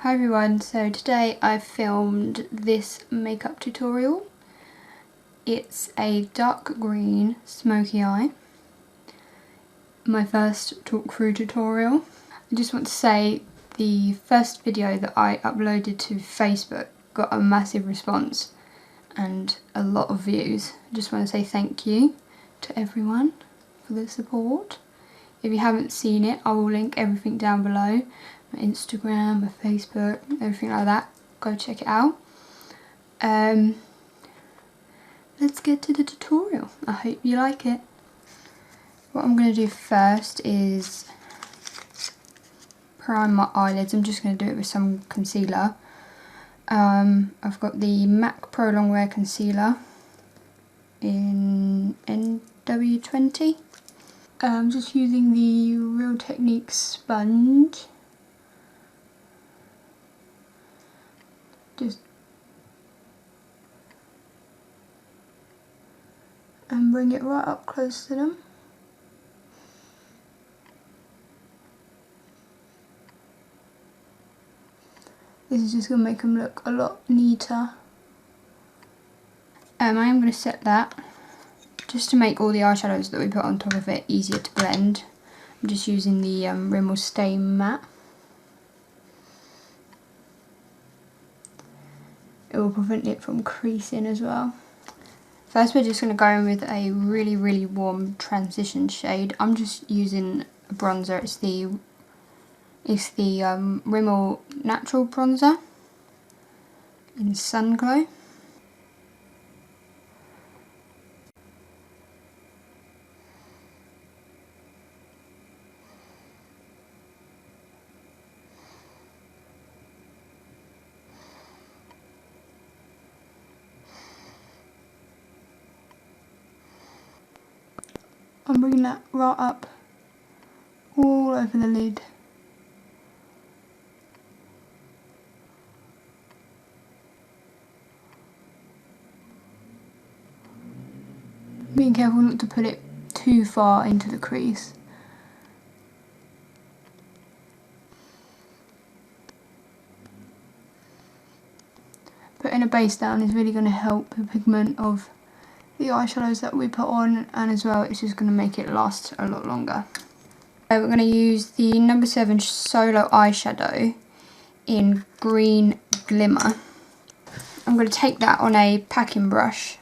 Hi everyone, so today I filmed this makeup tutorial. It's a dark green smoky eye. My first talk through tutorial. I just want to say the first video that I uploaded to Facebook got a massive response and a lot of views. I just want to say thank you to everyone for the support. If you haven't seen it, I will link everything down below. My Instagram, my Facebook, everything like that. Go check it out. Let's get to the tutorial. I hope you like it. What I'm going to do first is prime my eyelids. I'm just going to do it with some concealer. I've got the MAC Pro Longwear Concealer in NW20. I'm just using the Real Technique sponge. And bring it right up close to them. This is just going to make them look a lot neater. I am going to set that just to make all the eyeshadows that we put on top of it easier to blend. I'm just using the Rimmel Stay Matte. It will prevent it from creasing as well. First we're just going to go in with a really warm transition shade. I'm just using a bronzer. It's the Rimmel Natural Bronzer in Sun Glow. I'm bringing that right up all over the lid. Being careful not to put it too far into the crease. Putting a base down is really going to help the pigment of the eyeshadows that we put on, and as well it's just going to make it last a lot longer. So we're going to use the number 7 Solo Eyeshadow in Green Glimmer. I'm going to take that on a packing brush.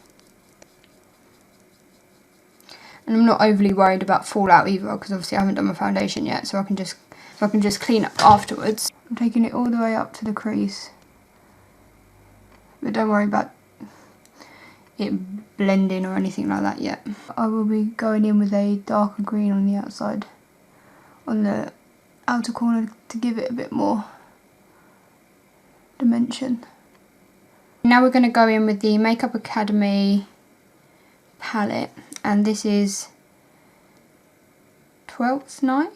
And I'm not overly worried about fallout either, because obviously I haven't done my foundation yet, so I can just clean up afterwards. I'm taking it all the way up to the crease. But don't worry about it blending or anything like that yet. I will be going in with a darker green on the outside, on the outer corner, to give it a bit more dimension. Now we're going to go in with the Makeup Academy palette, and this is 12th Night.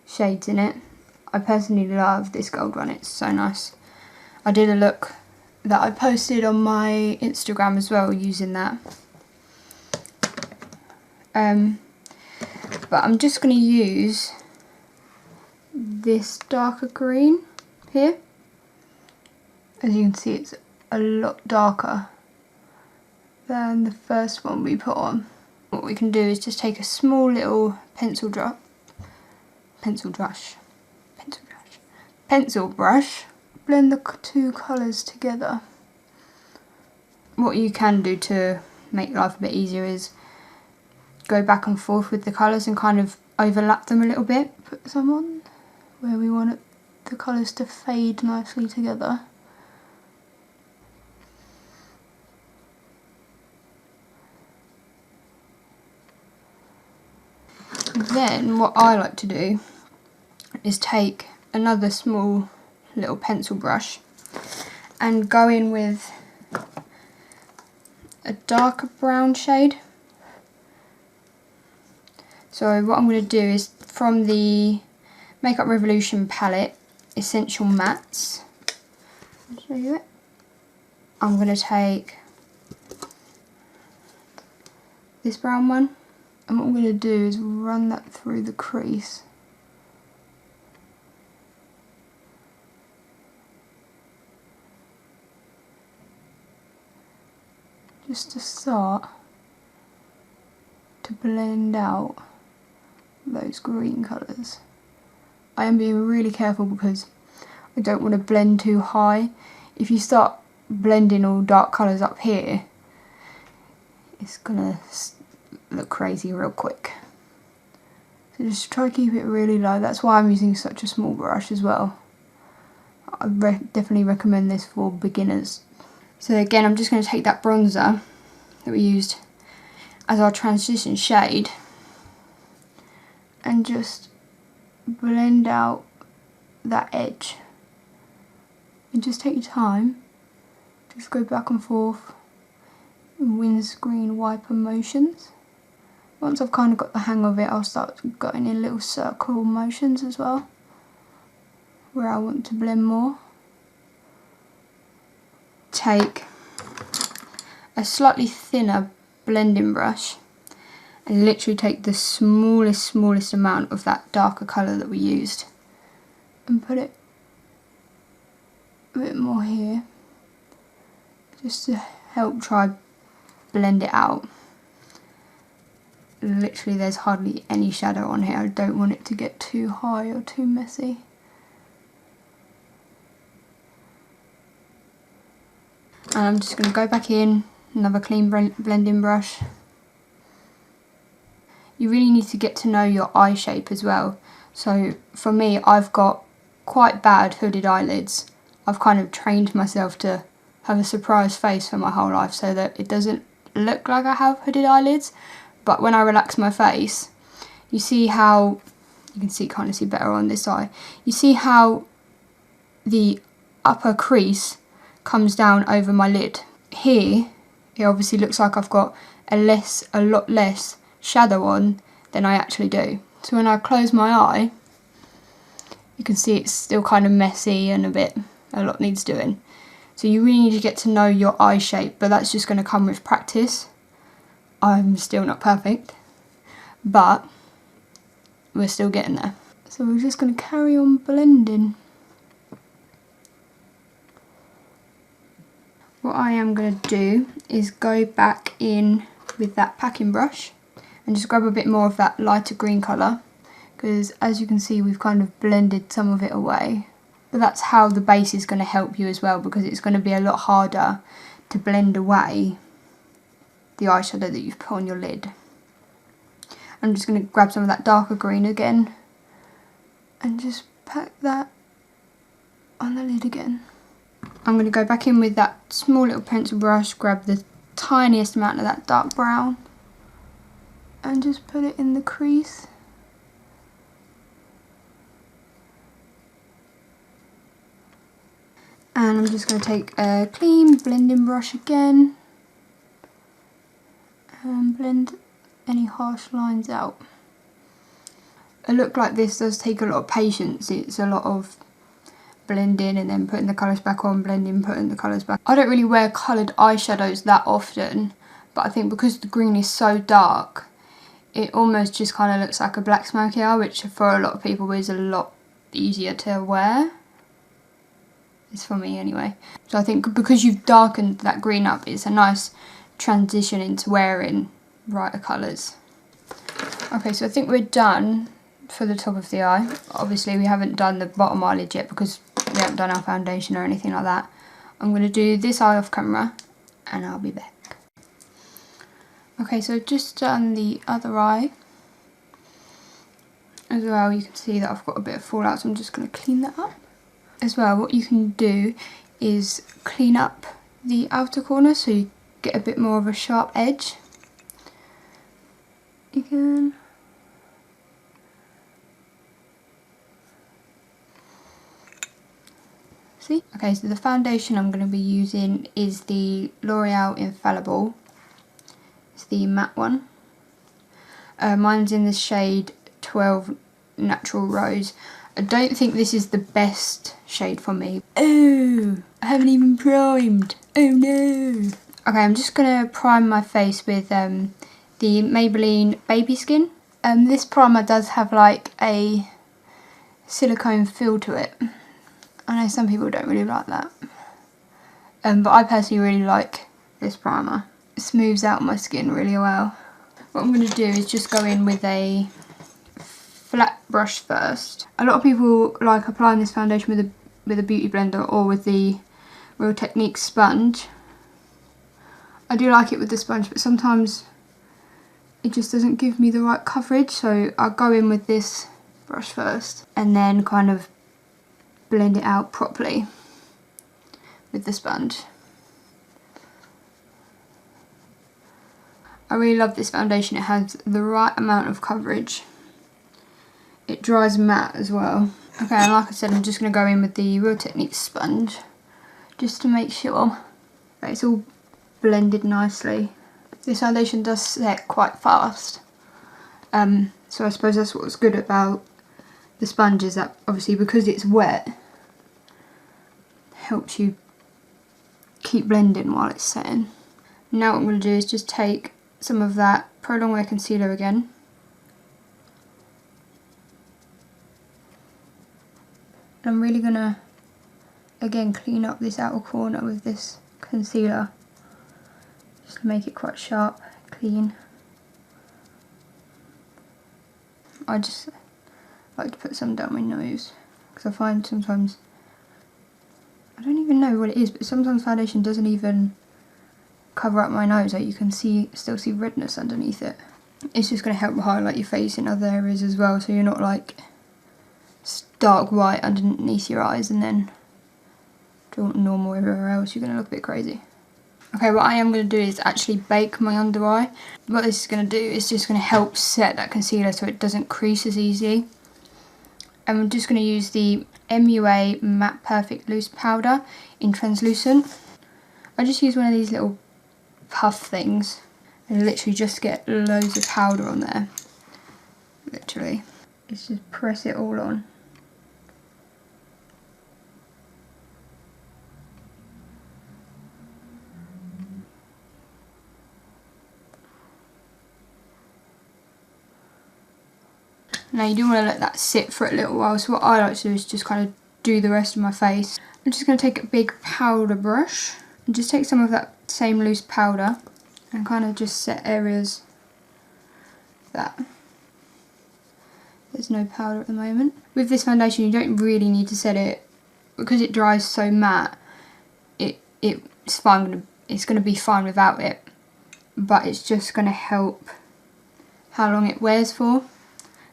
Shades in it. I personally love this gold one, it's so nice. I did a look that I posted on my Instagram as well using that. But I'm just going to use this darker green here. As you can see, it's a lot darker than the first one we put on. What we can do is just take a small little pencil brush, blend the two colours together. What you can do to make life a bit easier is go back and forth with the colours and kind of overlap them a little bit. Put some on where we want the colours to fade nicely together. Then what I like to do is take another small little pencil brush and go in with a darker brown shade. So what I'm going to do is from the Makeup Revolution palette, Essential Mattes, I'll show you it. I'm going to take this brown one, and what I'm going to do is run that through the crease. just to start to blend out those green colours. I am being really careful because I don't want to blend too high. If you start blending all dark colours up here, it's gonna look crazy real quick. So just try to keep it really low. That's why I'm using such a small brush as well. I definitely recommend this for beginners. So again, I'm just going to take that bronzer that we used as our transition shade and just blend out that edge. And just take your time. Just go back and forth in windscreen wiper motions. Once I've kind of got the hang of it, I'll start going in little circle motions as well, where I want to blend more. Take a slightly thinner blending brush and literally take the smallest amount of that darker colour that we used and put it a bit more here, just to help try blend it out. Literally there's hardly any shadow on here. I don't want it to get too high or too messy. And I'm just going to go back in, another clean blending brush. You really need to get to know your eye shape as well. So for me, I've got quite bad hooded eyelids. I've kind of trained myself to have a surprise face for my whole life so that it doesn't look like I have hooded eyelids. But when I relax my face, you see how, you can kind of see better on this eye, you see how the upper crease comes down over my lid. Here, it obviously looks like I've got a lot less shadow on than I actually do. So when I close my eye, you can see it's still kind of messy and a lot needs doing. So you really need to get to know your eye shape, but that's just going to come with practice. I'm still not perfect, but we're still getting there. So we're just going to carry on blending. What I am going to do is go back in with that packing brush and just grab a bit more of that lighter green colour, because as you can see we've kind of blended some of it away. But that's how the base is going to help you as well, because it's going to be a lot harder to blend away the eyeshadow that you've put on your lid. I'm just going to grab some of that darker green again and just pack that on the lid again. I'm going to go back in with that small little pencil brush, grab the tiniest amount of that dark brown and just put it in the crease. And I'm just going to take a clean blending brush again and blend any harsh lines out. A look like this does take a lot of patience. It's a lot of blending and then putting the colours back on, blending, putting the colours back. I don't really wear coloured eyeshadows that often, but I think because the green is so dark, it almost just kind of looks like a black smoky eye, which for a lot of people is a lot easier to wear. It's for me anyway. So I think because you've darkened that green up, it's a nice transition into wearing brighter colours. Okay, so I think we're done for the top of the eye. Obviously we haven't done the bottom eyelid yet because we haven't done our foundation or anything like that. I'm going to do this eye off camera and I'll be back. Okay, so I've just done the other eye as well. You can see that I've got a bit of fallout, so I'm just going to clean that up. As well, what you can do is clean up the outer corner so you get a bit more of a sharp edge. You can see? Okay, so the foundation I'm going to be using is the L'Oreal Infallible. It's the matte one. Mine's in the shade 12 Natural Rose. I don't think this is the best shade for me. Oh, I haven't even primed. Oh no. Okay, I'm just going to prime my face with the Maybelline Baby Skin. This primer does have like a silicone feel to it. I know some people don't really like that. But I personally really like this primer. smooths out my skin really well. What I'm going to do is just go in with a flat brush first. A lot of people like applying this foundation with a beauty blender or with the Real Techniques sponge. I do like it with the sponge, but sometimes it just doesn't give me the right coverage, so I'll go in with this brush first and then kind of blend it out properly with the sponge. I really love this foundation. It has the right amount of coverage. It dries matte as well. Okay, and like I said, I'm just going to go in with the Real Techniques sponge just to make sure that it's all blended nicely. This foundation does set quite fast, so I suppose that's what's good about the sponge, is that obviously because it's wet, it helps you keep blending while it's setting. Now what I'm going to do is just take some of that Pro Longwear concealer again, and I'm really going to again clean up this outer corner with this concealer just to make it quite sharp, clean. I just like to put some down my nose because I find sometimes, I don't even know what it is, but sometimes foundation doesn't even cover up my nose, like you can still see redness underneath it. It's just going to help highlight your face in other areas as well, so you're not like dark white underneath your eyes and then normal everywhere else. You're going to look a bit crazy. Okay, what I am going to do is actually bake my under eye. What this is going to do is just going to help set that concealer so it doesn't crease as easy. And I'm just going to use the MUA Matte Perfect Loose Powder in Translucent. I just use one of these little puff things and literally just get loads of powder on there. Literally. Just press it all on. Now you do want to let that sit for a little while, so what I like to do is just kind of do the rest of my face. I'm just going to take a big powder brush and just take some of that same loose powder and kind of just set areas that there's no powder at the moment. With this foundation you don't really need to set it because it dries so matte. It's fine. It's going to be fine without it, but it's just going to help how long it wears for.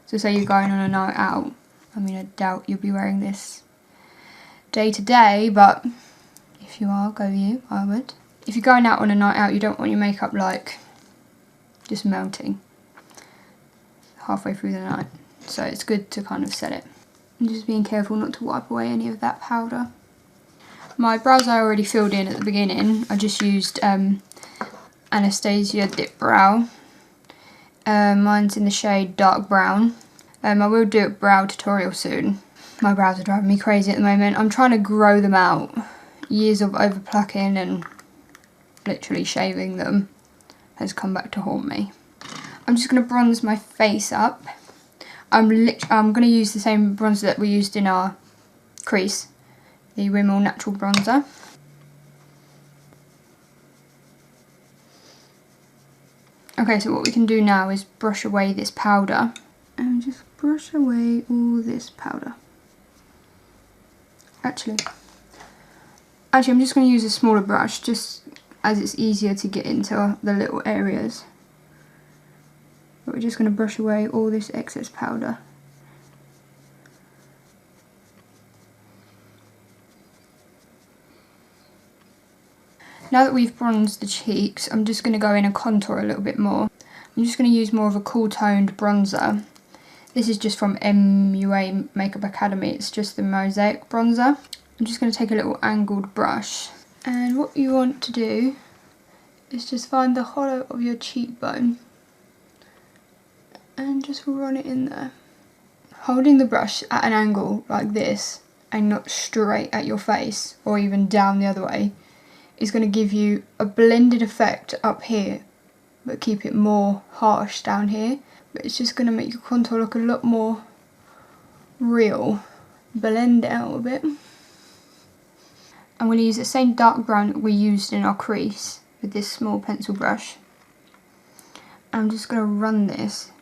So say you're going on a night out, I mean I doubt you'll be wearing this day to day, but if you are, go you, I would. If you're going out on a night out, you don't want your makeup like just melting halfway through the night. So it's good to kind of set it. And just being careful not to wipe away any of that powder. My brows I already filled in at the beginning. I just used Anastasia Dip Brow. Mine's in the shade Dark Brown. I will do a brow tutorial soon. My brows are driving me crazy at the moment. I'm trying to grow them out. Years of over plucking and literally shaving them has come back to haunt me. I'm just going to bronze my face up. I'm going to use the same bronzer that we used in our crease, the Rimmel Natural Bronzer. Okay, so what we can do now is brush away this powder. And just brush away all this powder. Actually, I'm just going to use a smaller brush just as it's easier to get into the little areas. But we're just going to brush away all this excess powder. Now that we've bronzed the cheeks, I'm just going to go in and contour a little bit more. I'm just going to use more of a cool toned bronzer. This is just from MUA Makeup Academy. It's just the Mosaic bronzer. I'm just going to take a little angled brush. And what you want to do is just find the hollow of your cheekbone and just run it in there. Holding the brush at an angle like this and not straight at your face or even down the other way is going to give you a blended effect up here but keep it more harsh down here. But it's just going to make your contour look a lot more real. Blend it out a bit. I'm going to use the same dark brown that we used in our crease with this small pencil brush. I'm just going to run this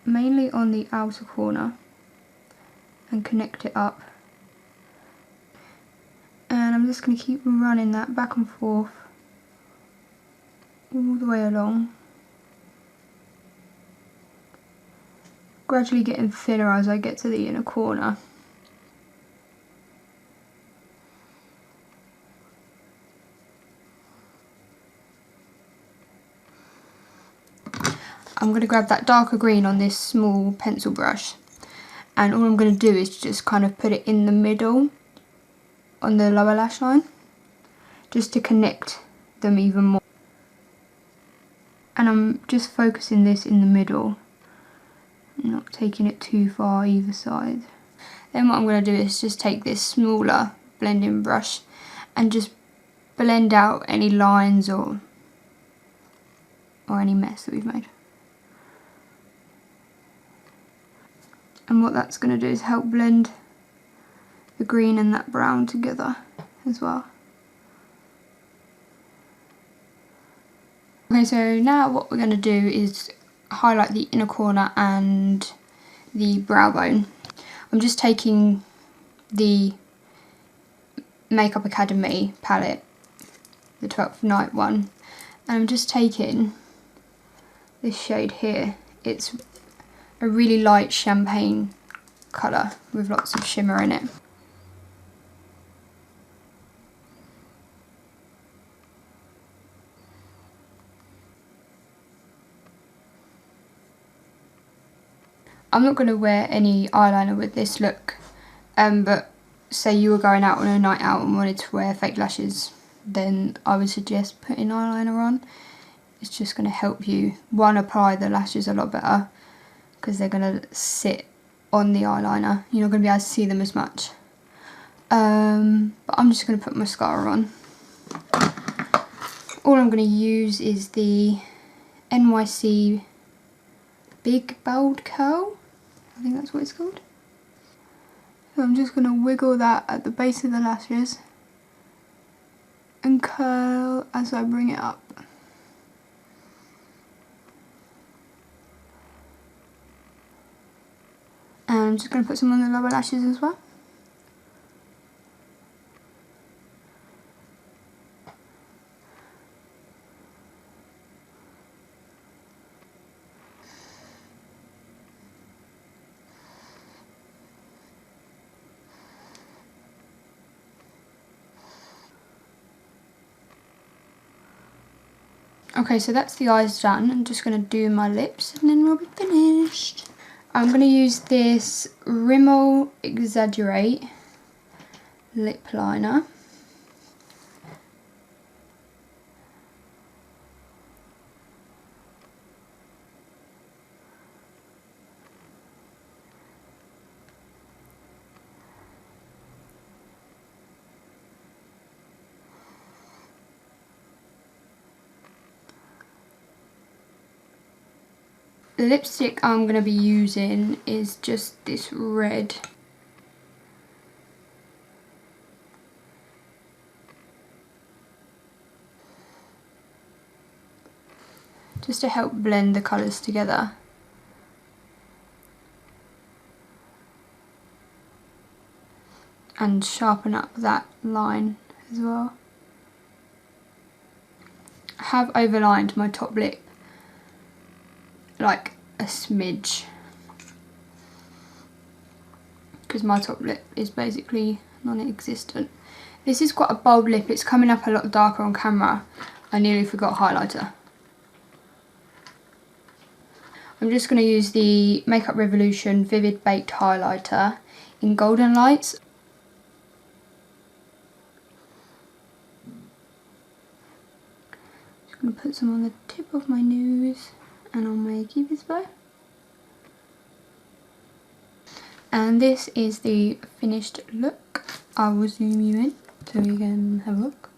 mainly on the outer corner and connect it up. And I'm just going to keep running that back and forth all the way along. Gradually getting thinner as I get to the inner corner. I'm going to grab that darker green on this small pencil brush, and all I'm going to do is just kind of put it in the middle on the lower lash line, just to connect them even more. And I'm just focusing this in the middle, not taking it too far either side. Then what I'm going to do is just take this smaller blending brush and just blend out any lines or any mess that we've made. And what that's going to do is help blend the green and that brown together as well. Okay, so now what we're going to do is highlight the inner corner and the brow bone. I'm just taking the Makeup Academy palette, the 12th Night one, and I'm just taking this shade here. It's a really light champagne colour with lots of shimmer in it. I'm not going to wear any eyeliner with this look, but say you were going out on a night out and wanted to wear fake lashes, then I would suggest putting eyeliner on. It's just going to help you, one, apply the lashes a lot better, because they're going to sit on the eyeliner. You're not going to be able to see them as much. But I'm just going to put mascara on. All I'm going to use is the NYC Big Bold Curl. I think that's what it's called. So I'm just going to wiggle that at the base of the lashes and curl as I bring it up. And I'm just going to put some on the lower lashes as well. Okay, so that's the eyes done. I'm just going to do my lips and then we'll be finished. I'm going to use this Rimmel Exaggerate lip liner. The lipstick I'm going to be using is just this red. Just to help blend the colours together. And sharpen up that line as well. I have overlined my top lip like a smidge, because my top lip is basically non-existent. This is quite a bold lip, it's coming up a lot darker on camera. I nearly forgot highlighter. I'm just going to use the Makeup Revolution Vivid Baked Highlighter in Golden Lights. Just going to put some on the tip of my nose and on my cupid's bow. And this is the finished look. I will zoom you in so you can have a look.